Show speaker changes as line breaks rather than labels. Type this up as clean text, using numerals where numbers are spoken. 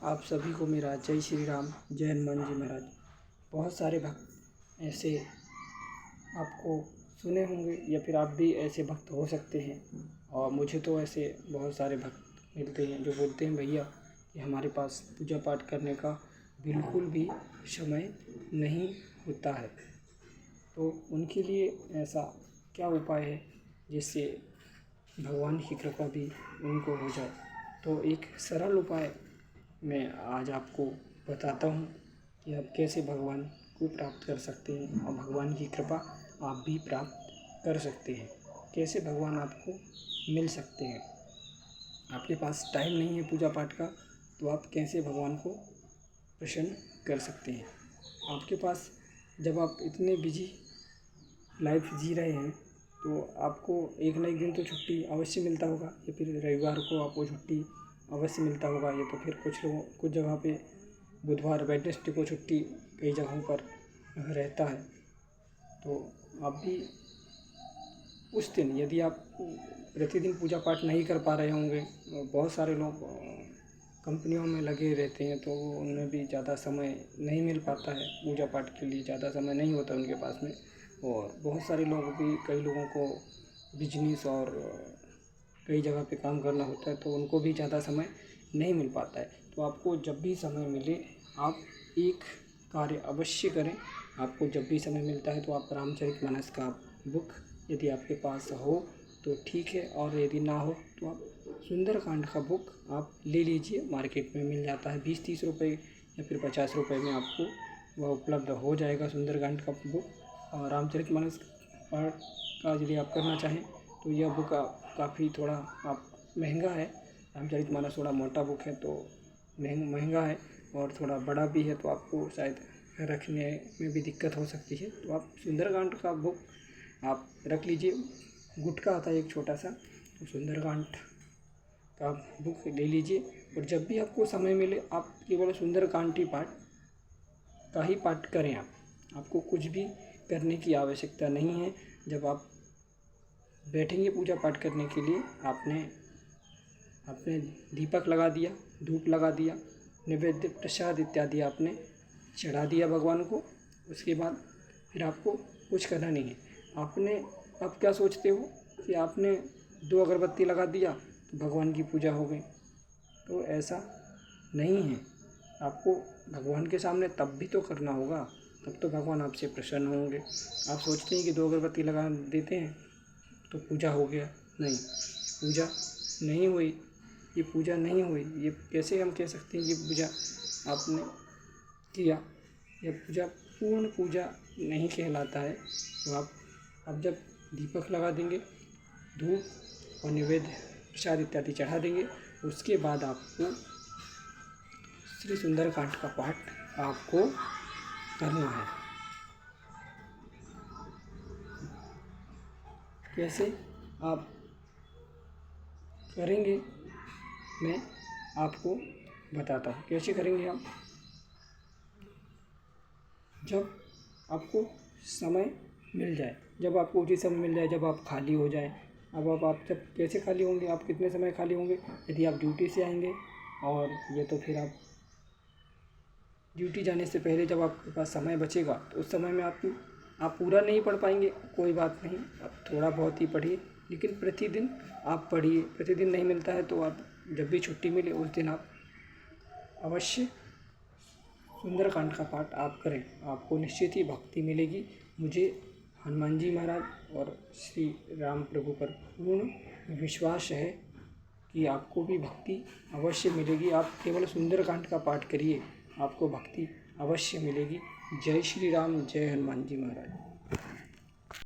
आप सभी को मेरा जय श्री राम, जय हनुमान जी महाराज। बहुत सारे भक्त ऐसे आपको सुने होंगे या फिर आप भी ऐसे भक्त हो सकते हैं। और मुझे तो ऐसे बहुत सारे भक्त मिलते हैं जो बोलते हैं भैया कि हमारे पास पूजा पाठ करने का बिल्कुल भी समय नहीं होता है। तो उनके लिए ऐसा क्या उपाय है जिससे भगवान की कृपा भी उनको हो जाए। तो एक सरल उपाय मैं आज आपको बताता हूँ कि आप कैसे भगवान को प्राप्त कर सकते हैं और भगवान की कृपा आप भी प्राप्त कर सकते हैं। कैसे भगवान आपको मिल सकते हैं। आपके पास टाइम नहीं है पूजा पाठ का, तो आप कैसे भगवान को प्रसन्न कर सकते हैं। आपके पास जब आप इतने बिजी लाइफ जी रहे हैं तो आपको एक ना एक दिन तो छुट्टी अवश्य मिलता होगा, या फिर रविवार को आपको छुट्टी अवश्य मिलता होगा, या तो फिर कुछ जगह पे बुधवार वेडनेसडे को छुट्टी कई जगहों पर रहता है। तो आप भी उस दिन यदि आप प्रतिदिन पूजा पाठ नहीं कर पा रहे होंगे, बहुत सारे लोग कंपनियों में लगे रहते हैं तो उन्हें भी ज़्यादा समय नहीं मिल पाता है, पूजा पाठ के लिए ज़्यादा समय नहीं होता उनके पास में। और बहुत सारे लोग भी, कई लोगों को बिजनेस और कई जगह पे काम करना होता है तो उनको भी ज़्यादा समय नहीं मिल पाता है। तो आपको जब भी समय मिले आप एक कार्य अवश्य करें। आपको जब भी समय मिलता है तो आप रामचरितमानस का बुक यदि आपके पास हो तो ठीक है, और यदि ना हो तो आप सुंदरकांड का बुक आप ले लीजिए। मार्केट में मिल जाता है 20-30 रुपये या फिर 50 रुपये में आपको वह उपलब्ध हो जाएगा सुंदरकांड का बुक। और रामचरितमानस पाठ का यदि आप करना चाहें तो यह बुक काफ़ी थोड़ा आप महंगा है। रामचरितमानस थोड़ा मोटा बुक है तो महंगा है, और थोड़ा बड़ा भी है तो आपको शायद रखने में भी दिक्कत हो सकती है। तो आप सुंदरकांड का बुक आप रख लीजिए। गुटका आता है एक छोटा सा, तो सुंदरकांड का बुक ले लीजिए। और जब भी आपको समय मिले आप केवल सुंदरकांड का ही पाठ करें। आपको कुछ भी करने की आवश्यकता नहीं है। जब आप बैठेंगे पूजा पाठ करने के लिए, आपने दीपक लगा दिया, धूप लगा दिया, नैवेद्य प्रसाद इत्यादि आपने चढ़ा दिया भगवान को। उसके बाद फिर आपको कुछ करना नहीं है। आप क्या सोचते हो कि आपने 2 अगरबत्ती लगा दिया तो भगवान की पूजा हो गई, तो ऐसा नहीं है। आपको भगवान के सामने तब भी तो करना होगा, तब तो भगवान आपसे प्रसन्न होंगे। आप सोचते हैं कि 2 अगरबत्ती लगा देते हैं तो पूजा हो गया। नहीं, पूजा नहीं हुई, ये पूजा नहीं हुई। ये कैसे हम कह सकते हैं कि पूजा आपने किया। यह पूजा पूर्ण पूजा नहीं कहलाता है। तो आप जब दीपक लगा देंगे, धूप और नैवेद्य प्रसाद इत्यादि चढ़ा देंगे, उसके बाद आपको श्री सुंदरकांड का पाठ आपको करना है। कैसे आप करेंगे मैं आपको बताता हूँ। कैसे करेंगे आप, जब आपको समय मिल जाए, जब आपको उचित समय मिल जाए, जब आप खाली हो जाए। अब आप जब कैसे खाली होंगे, आप कितने समय खाली होंगे। यदि आप ड्यूटी से आएंगे और ये तो फिर आप ड्यूटी जाने से पहले जब आपके पास समय बचेगा तो उस समय में आप पूरा नहीं पढ़ पाएंगे, कोई बात नहीं, आप थोड़ा बहुत ही पढ़िए, लेकिन प्रतिदिन आप पढ़िए। प्रतिदिन नहीं मिलता है तो आप जब भी छुट्टी मिले उस दिन आप अवश्य सुंदरकांड का पाठ आप करें। आपको निश्चित ही भक्ति मिलेगी। मुझे हनुमान जी महाराज और श्री राम प्रभु पर पूर्ण विश्वास है कि आपको भी भक्ति अवश्य मिलेगी। आप केवल सुंदरकांड का पाठ करिए, आपको भक्ति अवश्य मिलेगी। जय श्री राम, जय हनुमान जी महाराज।